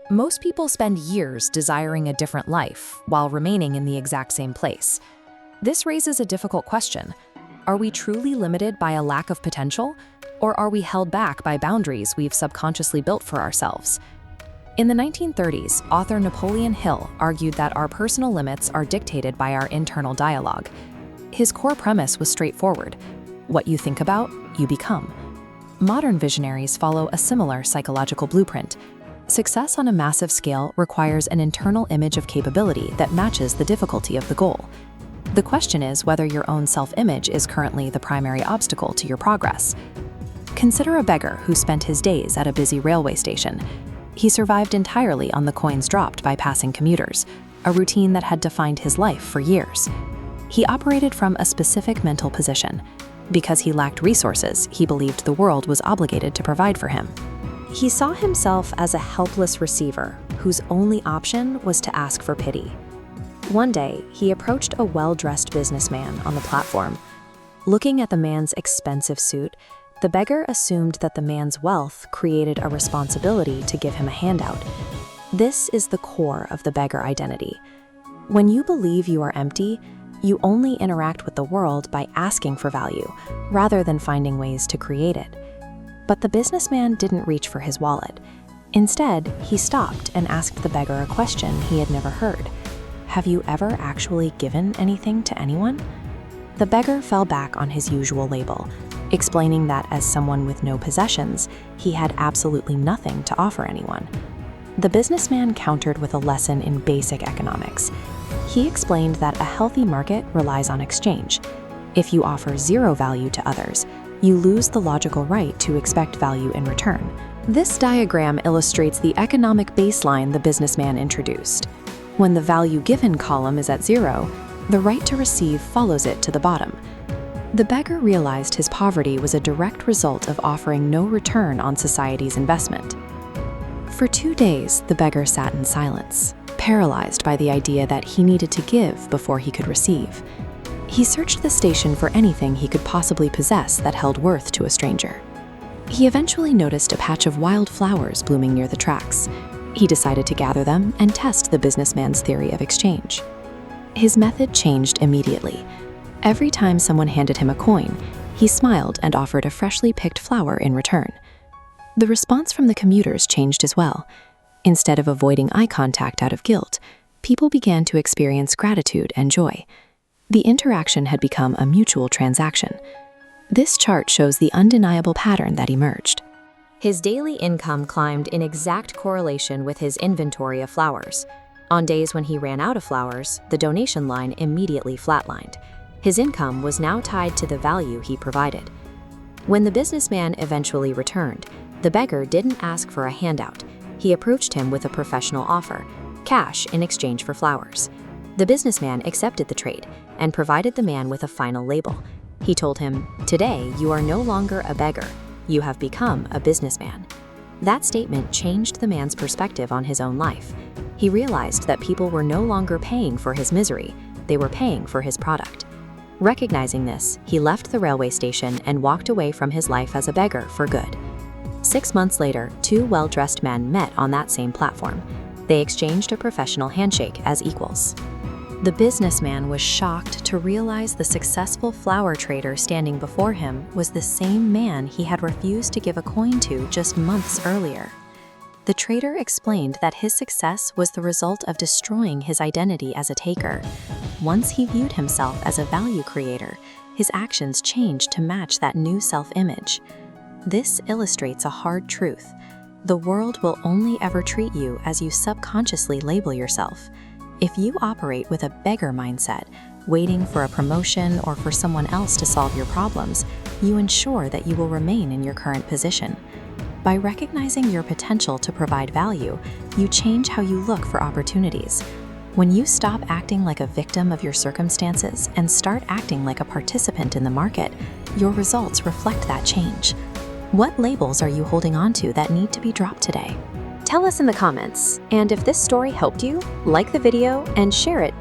Most people spend years desiring a different life while remaining in the exact same place. This raises a difficult question. Are we truly limited by a lack of potential, or are we held back by boundaries we've subconsciously built for ourselves? In the 1930s, author Napoleon Hill argued that our personal limits are dictated by our internal dialogue. His core premise was straightforward. What you think about, you become. Modern visionaries follow a similar psychological blueprint. Success on a massive scale requires an internal image of capability that matches the difficulty of the goal. The question is whether your own self-image is currently the primary obstacle to your progress. Consider a beggar who spent his days at a busy railway station. He survived entirely on the coins dropped by passing commuters, a routine that had defined his life for years. He operated from a specific mental position. Because he lacked resources, he believed the world was obligated to provide for him. He saw himself as a helpless receiver whose only option was to ask for pity. One day, he approached a well-dressed businessman on the platform. Looking at the man's expensive suit, the beggar assumed that the man's wealth created a responsibility to give him a handout. This is the core of the beggar identity. When you believe you are empty, you only interact with the world by asking for value, rather than finding ways to create it. But the businessman didn't reach for his wallet. Instead, he stopped and asked the beggar a question he had never heard. Have you ever actually given anything to anyone? The beggar fell back on his usual label, explaining that as someone with no possessions, he had absolutely nothing to offer anyone. The businessman countered with a lesson in basic economics. He explained that a healthy market relies on exchange. If you offer zero value to others, you lose the logical right to expect value in return. This diagram illustrates the economic baseline the businessman introduced. When the value given column is at zero, the right to receive follows it to the bottom. The beggar realized his poverty was a direct result of offering no return on society's investment. For 2 days, the beggar sat in silence, paralyzed by the idea that he needed to give before he could receive. He searched the station for anything he could possibly possess that held worth to a stranger. He eventually noticed a patch of wild flowers blooming near the tracks. He decided to gather them and test the businessman's theory of exchange. His method changed immediately. Every time someone handed him a coin, he smiled and offered a freshly picked flower in return. The response from the commuters changed as well. Instead of avoiding eye contact out of guilt, people began to experience gratitude and joy. The interaction had become a mutual transaction. This chart shows the undeniable pattern that emerged. His daily income climbed in exact correlation with his inventory of flowers. On days when he ran out of flowers, the donation line immediately flatlined. His income was now tied to the value he provided. When the businessman eventually returned, the beggar didn't ask for a handout. He approached him with a professional offer, cash in exchange for flowers. The businessman accepted the trade and provided the man with a final label. He told him, "Today, you are no longer a beggar. You have become a businessman." That statement changed the man's perspective on his own life. He realized that people were no longer paying for his misery, they were paying for his product. Recognizing this, he left the railway station and walked away from his life as a beggar for good. 6 months later, 2 well-dressed men met on that same platform. They exchanged a professional handshake as equals. The businessman was shocked to realize the successful flower trader standing before him was the same man he had refused to give a coin to just months earlier. The trader explained that his success was the result of destroying his identity as a taker. Once he viewed himself as a value creator, his actions changed to match that new self-image. This illustrates a hard truth. The world will only ever treat you as you subconsciously label yourself. If you operate with a beggar mindset, waiting for a promotion or for someone else to solve your problems, you ensure that you will remain in your current position. By recognizing your potential to provide value, you change how you look for opportunities. When you stop acting like a victim of your circumstances and start acting like a participant in the market, your results reflect that change. What labels are you holding on to that need to be dropped today? Tell us in the comments, and if this story helped you, like the video and share it